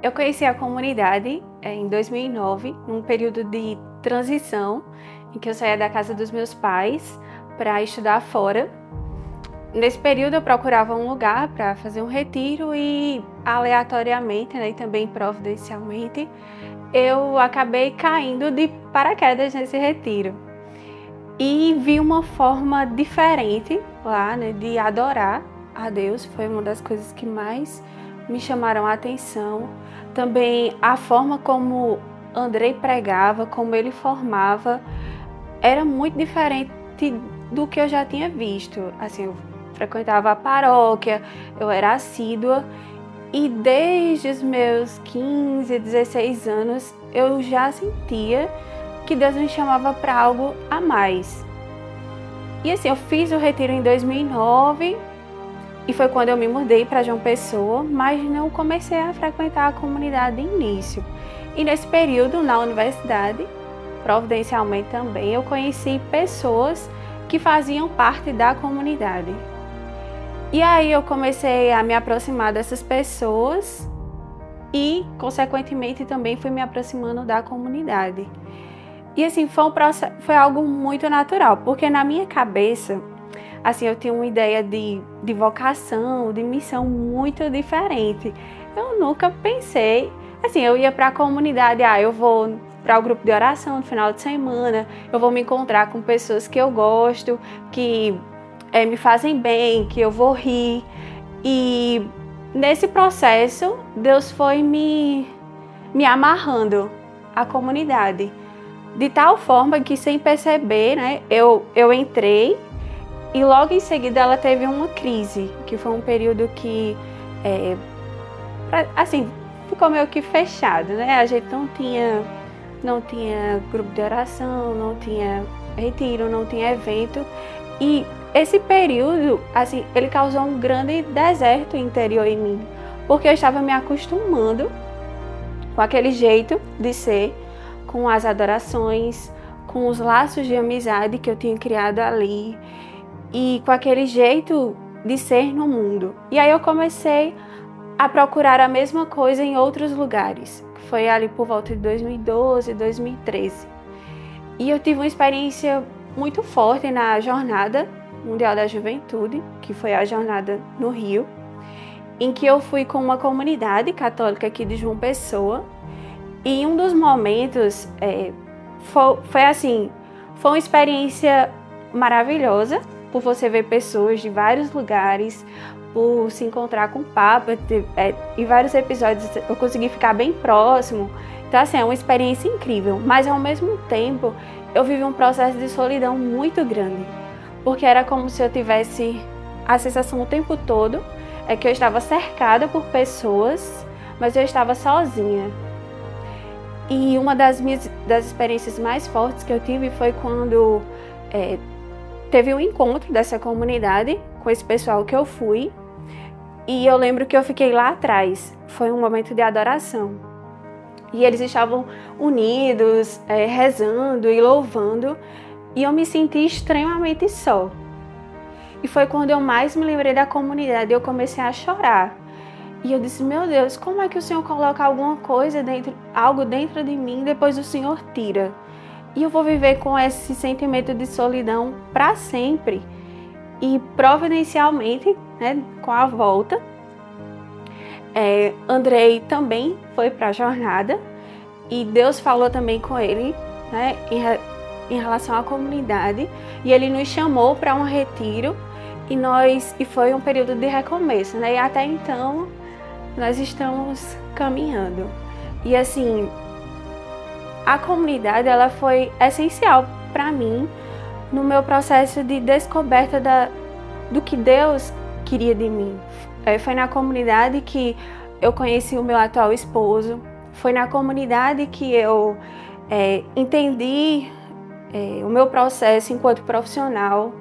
Eu conheci a comunidade em 2009, num período de transição, em que eu saía da casa dos meus pais para estudar fora. Nesse período eu procurava um lugar para fazer um retiro e aleatoriamente, e também providencialmente, eu acabei caindo de paraquedas nesse retiro. E vi uma forma diferente lá, de adorar a Deus. Foi uma das coisas que mais me chamaram a atenção. Também a forma como Andrei pregava, como ele formava, era muito diferente do que eu já tinha visto. Assim, eu frequentava a paróquia, eu era assídua e desde os meus 15, 16 anos eu já sentia que Deus me chamava para algo a mais. E assim, eu fiz o retiro em 2009 e foi quando eu me mudei para João Pessoa, mas não comecei a frequentar a comunidade de início. E nesse período, na universidade, providencialmente também, eu conheci pessoas que faziam parte da comunidade. E aí eu comecei a me aproximar dessas pessoas e, consequentemente, também fui me aproximando da comunidade. E assim, foi algo muito natural, porque na minha cabeça, assim, eu tinha uma ideia de vocação, de missão muito diferente. Eu nunca pensei, assim, eu ia para a comunidade, eu vou para o grupo de oração no final de semana, eu vou me encontrar com pessoas que eu gosto, que me fazem bem, que eu vou rir. E nesse processo, Deus foi me amarrando à comunidade. De tal forma que, sem perceber, eu entrei e logo em seguida ela teve uma crise, que foi um período que, assim, ficou meio que fechado, A gente não tinha grupo de oração, não tinha retiro, não tinha evento. E esse período, assim, ele causou um grande deserto interior em mim, porque eu estava me acostumando com aquele jeito de ser, com as adorações, com os laços de amizade que eu tinha criado ali e com aquele jeito de ser no mundo. E aí eu comecei a procurar a mesma coisa em outros lugares, que foi ali por volta de 2012, 2013. E eu tive uma experiência muito forte na Jornada Mundial da Juventude, que foi a jornada no Rio, em que eu fui com uma comunidade católica aqui de João Pessoa. E em um dos momentos, foi uma experiência maravilhosa, por você ver pessoas de vários lugares, por se encontrar com o Papa. Em vários episódios eu consegui ficar bem próximo. Então, assim, é uma experiência incrível. Mas, ao mesmo tempo, eu vivi um processo de solidão muito grande. Porque era como se eu tivesse a sensação o tempo todo que eu estava cercada por pessoas, mas eu estava sozinha. E uma das experiências mais fortes que eu tive foi quando teve um encontro dessa comunidade com esse pessoal que eu fui. E eu lembro que eu fiquei lá atrás. Foi um momento de adoração. E eles estavam unidos, rezando e louvando. E eu me senti extremamente só. E foi quando eu mais me lembrei da comunidade. Eu comecei a chorar. E eu disse, meu Deus, como é que o Senhor coloca alguma coisa algo dentro de mim, depois o Senhor tira? E eu vou viver com esse sentimento de solidão para sempre. E providencialmente, com a volta, Andrei também foi para a jornada. E Deus falou também com ele, em relação à comunidade. E ele nos chamou para um retiro. E foi um período de recomeço, E até então nós estamos caminhando. E assim, a comunidade ela foi essencial para mim no meu processo de descoberta do que Deus queria de mim. Foi na comunidade que eu conheci o meu atual esposo. Foi na comunidade que eu entendi o meu processo enquanto profissional.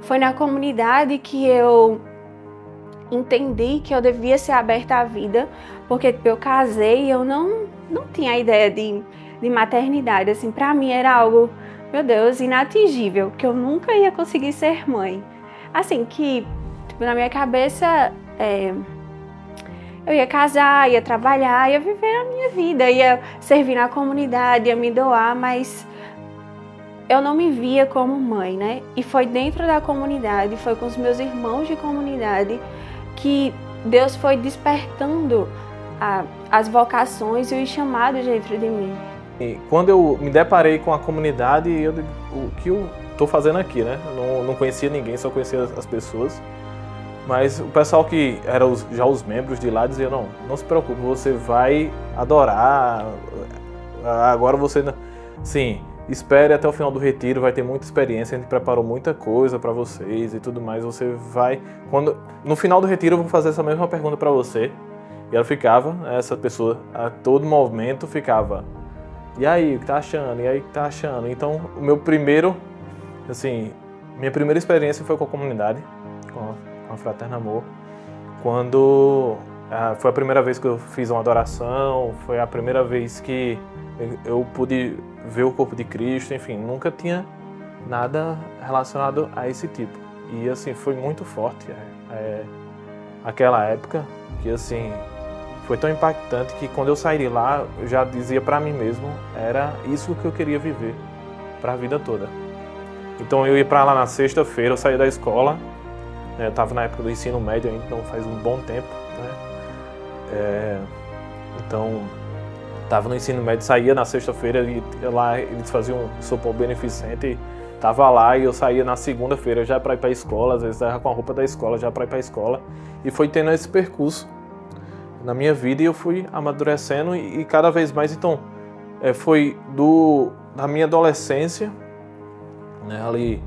Foi na comunidade que eu entendi que eu devia ser aberta à vida, porque eu casei e eu não tinha ideia de maternidade. Assim, para mim era algo, meu Deus, inatingível, que eu nunca ia conseguir ser mãe. Assim, que na minha cabeça eu ia casar, ia trabalhar, ia viver a minha vida, ia servir na comunidade, ia me doar, mas eu não me via como mãe, né? E foi dentro da comunidade, foi com os meus irmãos de comunidade que Deus foi despertando as vocações e os chamados dentro de mim. E quando eu me deparei com a comunidade, eu digo, o que eu estou fazendo aqui, né? Eu não conhecia ninguém, só conhecia as pessoas. Mas o pessoal que era já os membros de lá dizia, não se preocupe, você vai adorar, agora você... Sim, espere até o final do retiro, vai ter muita experiência, a gente preparou muita coisa para vocês e tudo mais, você vai... No final do retiro eu vou fazer essa mesma pergunta para você. E ela ficava, essa pessoa, a todo momento ficava, e aí, o que tá achando? E aí, o que tá achando? Então, o meu primeiro, assim, minha primeira experiência foi com a comunidade, com a Fraterno Amor, quando foi a primeira vez que eu fiz uma adoração, foi a primeira vez que eu pude ver o corpo de Cristo, enfim, nunca tinha nada relacionado a esse tipo. E, assim, foi muito forte aquela época, que, assim, foi tão impactante que quando eu saí de lá, eu já dizia para mim mesmo, era isso que eu queria viver para a vida toda. Então eu ia para lá na sexta-feira, eu saía da escola, eu estava na época do ensino médio ainda, então faz um bom tempo, né? Então, estava no ensino médio, saía na sexta-feira e lá eles faziam um sopão beneficente, estava lá e eu saía na segunda-feira já para ir para a escola, às vezes estava com a roupa da escola já para ir para a escola, e foi tendo esse percurso na minha vida e eu fui amadurecendo e cada vez mais. Então, foi da minha adolescência, né, ali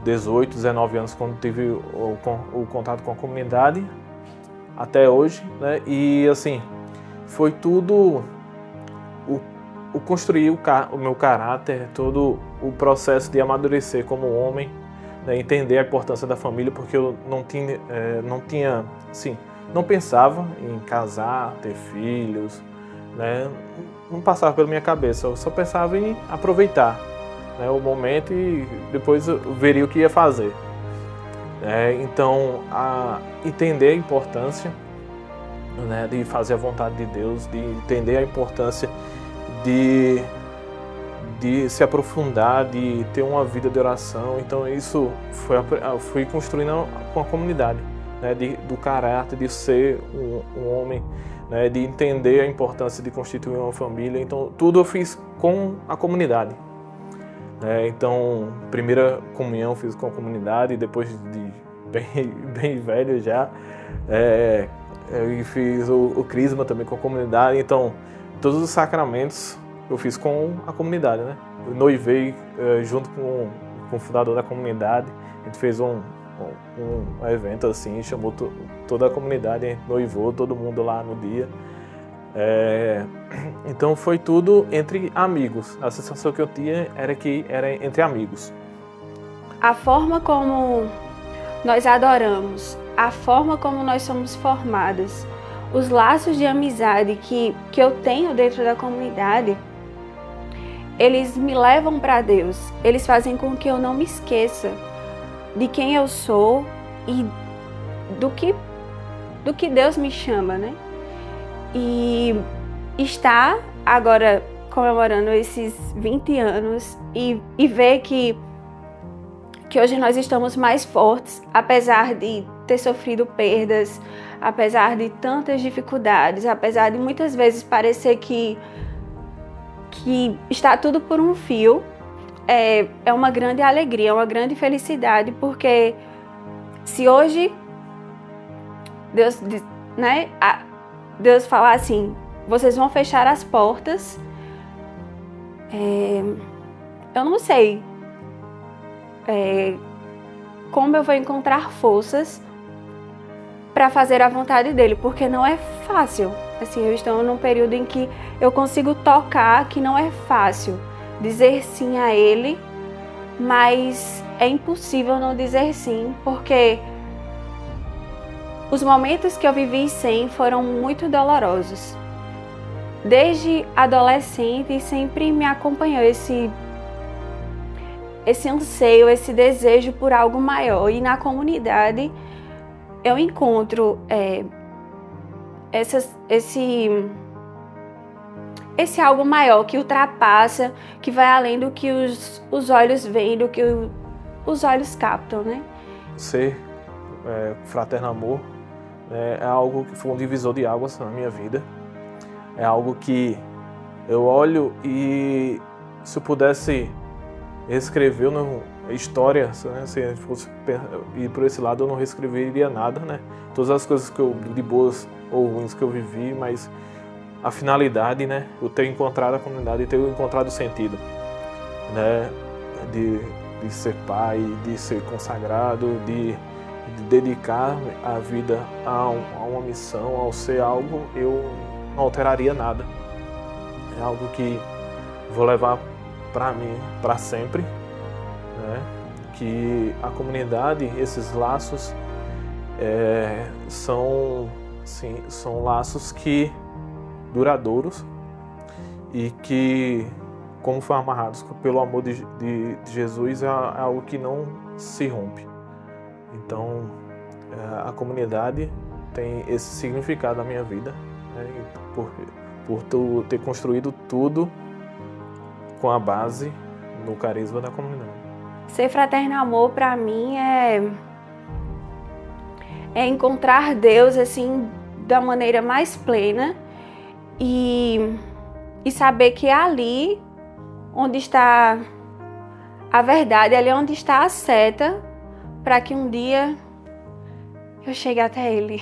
18, 19 anos, quando tive o contato com a comunidade, até hoje, né, e assim, foi tudo o construir o meu caráter, todo o processo de amadurecer como homem, né, entender a importância da família, porque eu não tinha, assim, não pensava em casar, ter filhos, né? Não passava pela minha cabeça, eu só pensava em aproveitar, né, o momento e depois eu veria o que ia fazer. Então, entender a importância, né, de fazer a vontade de Deus, de entender a importância de se aprofundar, de ter uma vida de oração. Então, isso fui construindo com a comunidade. Né, do caráter, de ser um homem, né, de entender a importância de constituir uma família. Então, tudo eu fiz com a comunidade. Então, primeira comunhão fiz com a comunidade, depois de bem velho já, eu fiz o crisma também com a comunidade. Então, todos os sacramentos eu fiz com a comunidade, né? Eu noivei junto com o fundador da comunidade, a gente fez um evento assim, chamou toda a comunidade, a gente noivou todo mundo lá no dia. Então foi tudo entre amigos, a sensação que eu tinha era que era entre amigos. A forma como nós adoramos, a forma como nós somos formados, os laços de amizade que eu tenho dentro da comunidade, eles me levam para Deus, eles fazem com que eu não me esqueça de quem eu sou e do que Deus me chama, né? E estar agora comemorando esses 20 anos e ver que hoje nós estamos mais fortes, apesar de ter sofrido perdas, apesar de tantas dificuldades, apesar de muitas vezes parecer que está tudo por um fio. É uma grande alegria, uma grande felicidade, porque se hoje Deus, né, Deus falar assim, vocês vão fechar as portas, eu não sei como eu vou encontrar forças para fazer a vontade dele, porque não é fácil. Assim, eu estou num período em que eu consigo tocar que não é fácil dizer sim a ele, mas é impossível não dizer sim, porque os momentos que eu vivi sem foram muito dolorosos. Desde adolescente sempre me acompanhou esse anseio, esse desejo por algo maior, e na comunidade eu encontro esse algo maior que ultrapassa, que vai além do que os olhos veem, do que os olhos captam, né? Ser fraterno amor é algo que foi um divisor de águas na minha vida. É algo que eu olho e, se eu pudesse reescrever a história, né, se eu fosse ir por esse lado, eu não reescreveria nada, né? Todas as coisas de boas ou ruins que eu vivi, mas a finalidade, né? Eu ter encontrado a comunidade e ter encontrado o sentido, né? De ser pai, de ser consagrado, de dedicar a vida a uma missão, ao ser algo, eu não alteraria nada. É algo que vou levar para mim, para sempre, né? Que a comunidade, esses laços, são laços que duradouros e que, como foram amarrados pelo amor de Jesus, é algo que não se rompe. Então, a comunidade tem esse significado na minha vida, né? Por ter construído tudo com a base no carisma da comunidade. Ser fraterno amor, para mim, é encontrar Deus assim da maneira mais plena e saber que é ali onde está a verdade, ali é onde está a seta, para que um dia eu chegue até Ele.